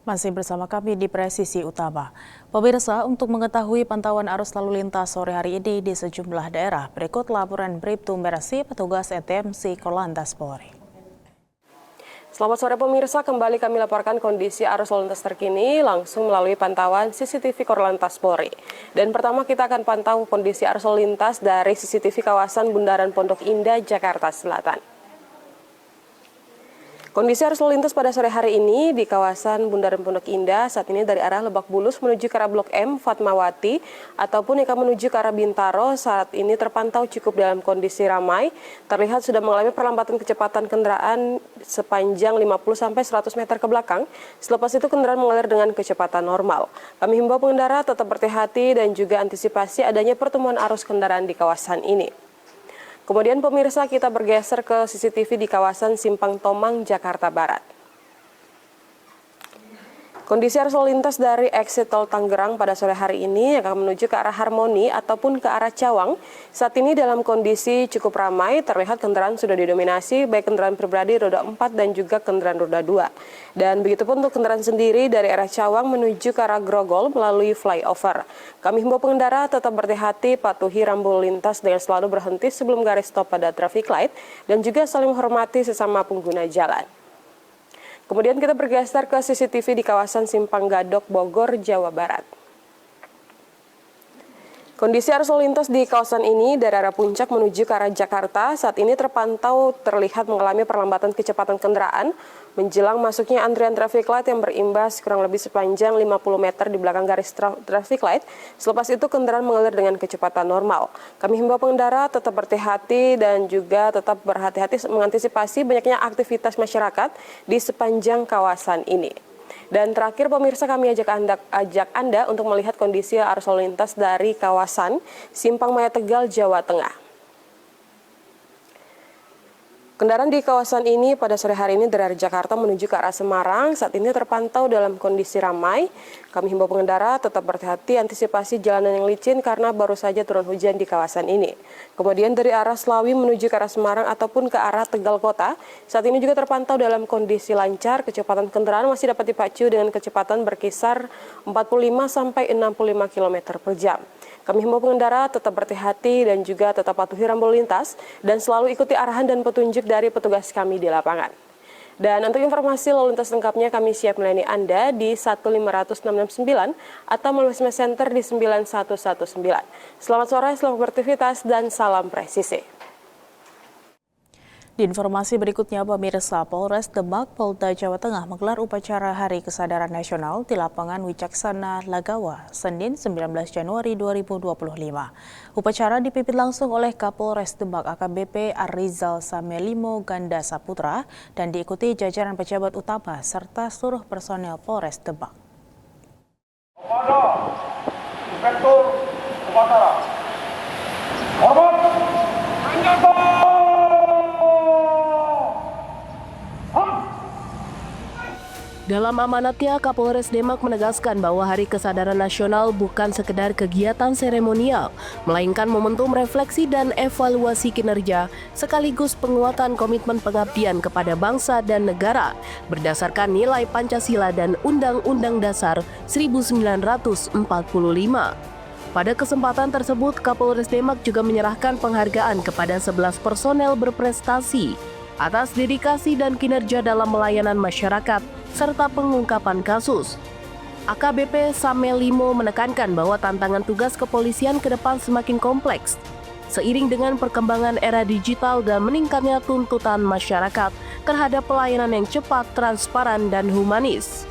Masih bersama kami di Presisi Utama. Pemirsa, untuk mengetahui pantauan arus lalu lintas sore hari ini di sejumlah daerah, berikut laporan Bribtu Mersi petugas ETMC Korlantas Polri. Selamat sore pemirsa, kembali kami laporkan kondisi arus lalu lintas terkini langsung melalui pantauan CCTV Korlantas Polri. Dan pertama kita akan pantau kondisi arus lalu lintas dari CCTV kawasan Bundaran Pondok Indah, Jakarta Selatan. Kondisi arus lalu lintas pada sore hari ini di kawasan Bundaran Pondok Indah saat ini dari arah Lebak Bulus menuju ke arah Blok M Fatmawati ataupun yang menuju ke arah Bintaro saat ini terpantau cukup dalam kondisi ramai. Terlihat sudah mengalami perlambatan kecepatan kendaraan sepanjang 50-100 meter ke belakang. Selepas itu kendaraan mengalir dengan kecepatan normal. Kami himbau pengendara tetap berhati-hati dan juga antisipasi adanya pertemuan arus kendaraan di kawasan ini. Kemudian pemirsa kita bergeser ke CCTV di kawasan Simpang Tomang, Jakarta Barat. Kondisi arus lalu lintas dari exit tol Tangerang pada sore hari ini yang akan menuju ke arah Harmoni ataupun ke arah Cawang. Saat ini dalam kondisi cukup ramai, terlihat kendaraan sudah didominasi baik kendaraan pribadi roda 4 dan juga kendaraan roda 2. Dan begitupun untuk kendaraan sendiri dari arah Cawang menuju ke arah Grogol melalui flyover. Kami himbau pengendara tetap berhati-hati, patuhi rambu lintas dengan selalu berhenti sebelum garis stop pada traffic light dan juga saling menghormati sesama pengguna jalan. Kemudian kita bergeser ke CCTV di kawasan Simpang Gadok, Bogor, Jawa Barat. Kondisi arus lalu lintas di kawasan ini dari arah Puncak menuju ke arah Jakarta saat ini terpantau terlihat mengalami perlambatan kecepatan kendaraan menjelang masuknya antrian traffic light yang berimbas kurang lebih sepanjang 50 meter di belakang garis traffic light. Selepas itu kendaraan mengalir dengan kecepatan normal. Kami himbau pengendara tetap berhati-hati dan juga tetap berhati-hati mengantisipasi banyaknya aktivitas masyarakat di sepanjang kawasan ini. Dan terakhir pemirsa kami ajak Anda untuk melihat kondisi arus lalu lintas dari kawasan Simpang Maya Tegal, Jawa Tengah. Kendaraan di kawasan ini pada sore hari ini dari Jakarta menuju ke arah Semarang saat ini terpantau dalam kondisi ramai. Kami himbau pengendara tetap berhati-hati antisipasi jalanan yang licin karena baru saja turun hujan di kawasan ini. Kemudian dari arah Slawi menuju ke arah Semarang ataupun ke arah Tegal Kota saat ini juga terpantau dalam kondisi lancar. Kecepatan kendaraan masih dapat dipacu dengan kecepatan berkisar 45 sampai 65 km per jam. Kami himbau pengendara tetap berhati-hati dan juga tetap patuhi rambu lintas dan selalu ikuti arahan dan petunjuk dari petugas kami di lapangan. Dan untuk informasi lalu lintas lengkapnya kami siap melayani Anda di 15669 atau melalui SMS Center di 9119. Selamat sore, selamat beraktivitas dan salam presisi. Di informasi berikutnya, pemirsa, Polres Demak, Polda Jawa Tengah menggelar upacara Hari Kesadaran Nasional di lapangan Wicaksana Lagawa, Senin 19 Januari 2025. Upacara dipimpin langsung oleh Kapolres Demak AKBP Arizal Samelimo Ganda Saputra dan diikuti jajaran pejabat utama serta seluruh personel Polres Demak. Kepada Inspektur Upacara, hormat, dalam amanatnya, Kapolres Demak menegaskan bahwa Hari Kesadaran Nasional bukan sekedar kegiatan seremonial, melainkan momentum refleksi dan evaluasi kinerja, sekaligus penguatan komitmen pengabdian kepada bangsa dan negara, berdasarkan nilai Pancasila dan Undang-Undang Dasar 1945. Pada kesempatan tersebut, Kapolres Demak juga menyerahkan penghargaan kepada 11 personel berprestasi atas dedikasi dan kinerja dalam melayanan masyarakat serta pengungkapan kasus. AKBP Samelimo menekankan bahwa tantangan tugas kepolisian ke depan semakin kompleks, seiring dengan perkembangan era digital dan meningkatnya tuntutan masyarakat terhadap pelayanan yang cepat, transparan, dan humanis.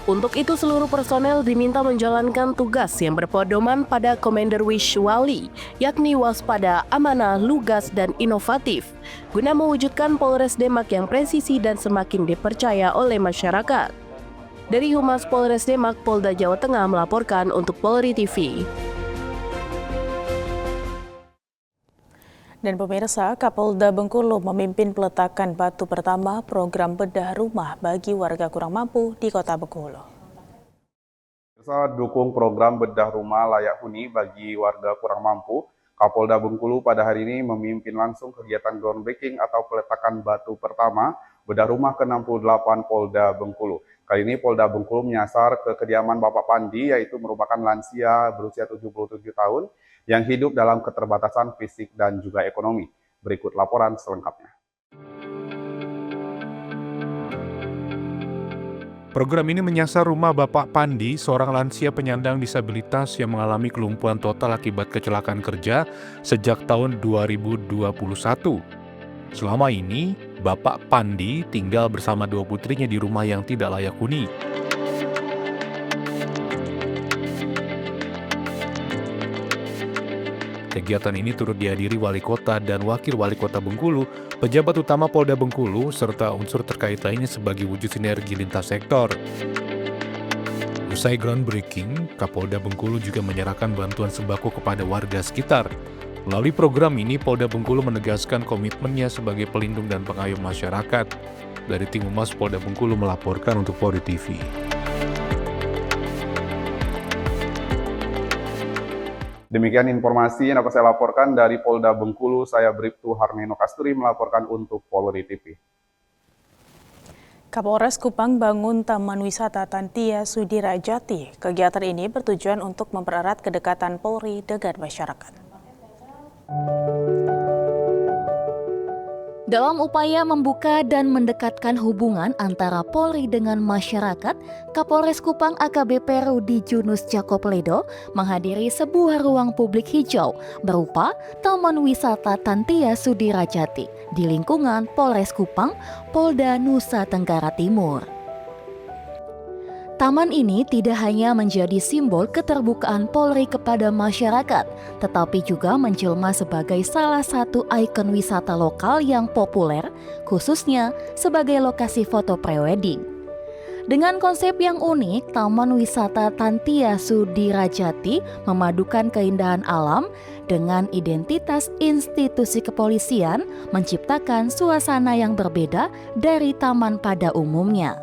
Untuk itu, seluruh personel diminta menjalankan tugas yang berpedoman pada Commander Wish Wali, yakni waspada, amanah, lugas, dan inovatif, guna mewujudkan Polres Demak yang presisi dan semakin dipercaya oleh masyarakat. Dari Humas Polres Demak, Polda Jawa Tengah melaporkan untuk Polri TV. Dan pemirsa, Kapolda Bengkulu memimpin peletakan batu pertama program bedah rumah bagi warga kurang mampu di Kota Bengkulu. Dukung program bedah rumah layak huni bagi warga kurang mampu, Kapolda Bengkulu pada hari ini memimpin langsung kegiatan groundbreaking atau peletakan batu pertama bedah rumah ke-68 Polda Bengkulu. Kali ini Polda Bengkulu menyasar ke kediaman Bapak Pandi, yaitu merupakan lansia berusia 77 tahun yang hidup dalam keterbatasan fisik dan juga ekonomi. Berikut laporan selengkapnya. Program ini menyasar rumah Bapak Pandi, seorang lansia penyandang disabilitas yang mengalami kelumpuhan total akibat kecelakaan kerja sejak tahun 2021. Selama ini, Bapak Pandi tinggal bersama dua putrinya di rumah yang tidak layak huni. Kegiatan ini turut dihadiri Wali Kota dan Wakil Wali Kota Bengkulu, pejabat utama Polda Bengkulu, serta unsur terkait lainnya sebagai wujud sinergi lintas sektor. Usai groundbreaking, Kapolda Bengkulu juga menyerahkan bantuan sembako kepada warga sekitar. Melalui program ini, Polda Bengkulu menegaskan komitmennya sebagai pelindung dan pengayom masyarakat. Dari tim Humas Polda Bengkulu melaporkan untuk Polri TV. Demikian informasi yang dapat saya laporkan dari Polda Bengkulu. Saya Bribtu Harmeno Kasturi melaporkan untuk Polri TV. Kapolres Kupang bangun Taman Wisata Tantia Sudirajati. Kegiatan ini bertujuan untuk mempererat kedekatan Polri dengan masyarakat. Dalam upaya membuka dan mendekatkan hubungan antara Polri dengan masyarakat, Kapolres Kupang AKBP Rudi Junus Jakopledo menghadiri sebuah ruang publik hijau berupa Taman Wisata Tantia Sudirajati di lingkungan Polres Kupang, Polda Nusa Tenggara Timur. Taman ini tidak hanya menjadi simbol keterbukaan Polri kepada masyarakat, tetapi juga menjelma sebagai salah satu ikon wisata lokal yang populer, khususnya sebagai lokasi foto prewedding. Dengan konsep yang unik, Taman Wisata Tantia Sudirajati memadukan keindahan alam dengan identitas institusi kepolisian, menciptakan suasana yang berbeda dari taman pada umumnya.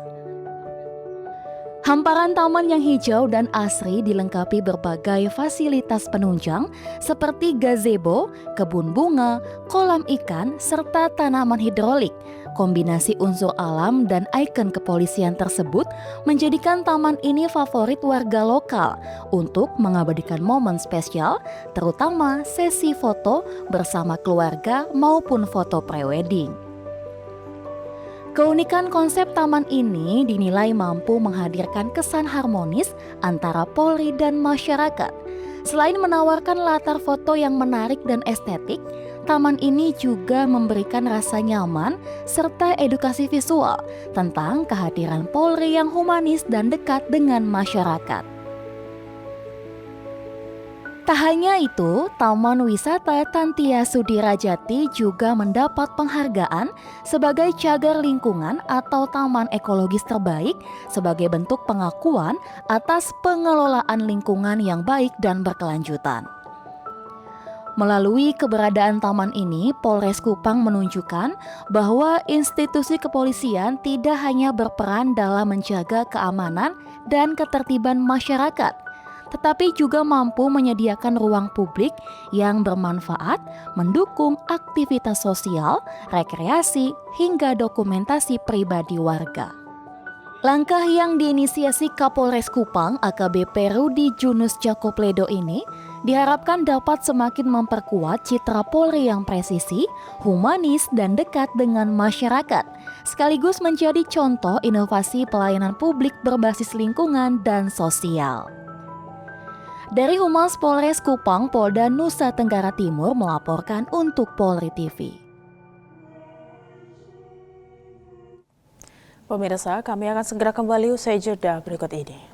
Hamparan taman yang hijau dan asri dilengkapi berbagai fasilitas penunjang seperti gazebo, kebun bunga, kolam ikan, serta tanaman hidrolik. Kombinasi unsur alam dan ikon kepolisian tersebut menjadikan taman ini favorit warga lokal untuk mengabadikan momen spesial, terutama sesi foto bersama keluarga maupun foto prewedding. Keunikan konsep taman ini dinilai mampu menghadirkan kesan harmonis antara Polri dan masyarakat. Selain menawarkan latar foto yang menarik dan estetik, taman ini juga memberikan rasa nyaman serta edukasi visual tentang kehadiran Polri yang humanis dan dekat dengan masyarakat. Tak hanya itu, Taman Wisata Tantia Sudirajati juga mendapat penghargaan sebagai cagar lingkungan atau taman ekologis terbaik sebagai bentuk pengakuan atas pengelolaan lingkungan yang baik dan berkelanjutan. Melalui keberadaan taman ini, Polres Kupang menunjukkan bahwa institusi kepolisian tidak hanya berperan dalam menjaga keamanan dan ketertiban masyarakat, tetapi juga mampu menyediakan ruang publik yang bermanfaat, mendukung aktivitas sosial, rekreasi, hingga dokumentasi pribadi warga. Langkah yang diinisiasi Kapolres Kupang AKBP Rudi Junus Jakopledo ini diharapkan dapat semakin memperkuat citra Polri yang presisi, humanis, dan dekat dengan masyarakat, sekaligus menjadi contoh inovasi pelayanan publik berbasis lingkungan dan sosial. Dari Humas Polres Kupang, Polda Nusa Tenggara Timur melaporkan untuk Polri TV. Pemirsa, kami akan segera kembali usai jeda berikut ini.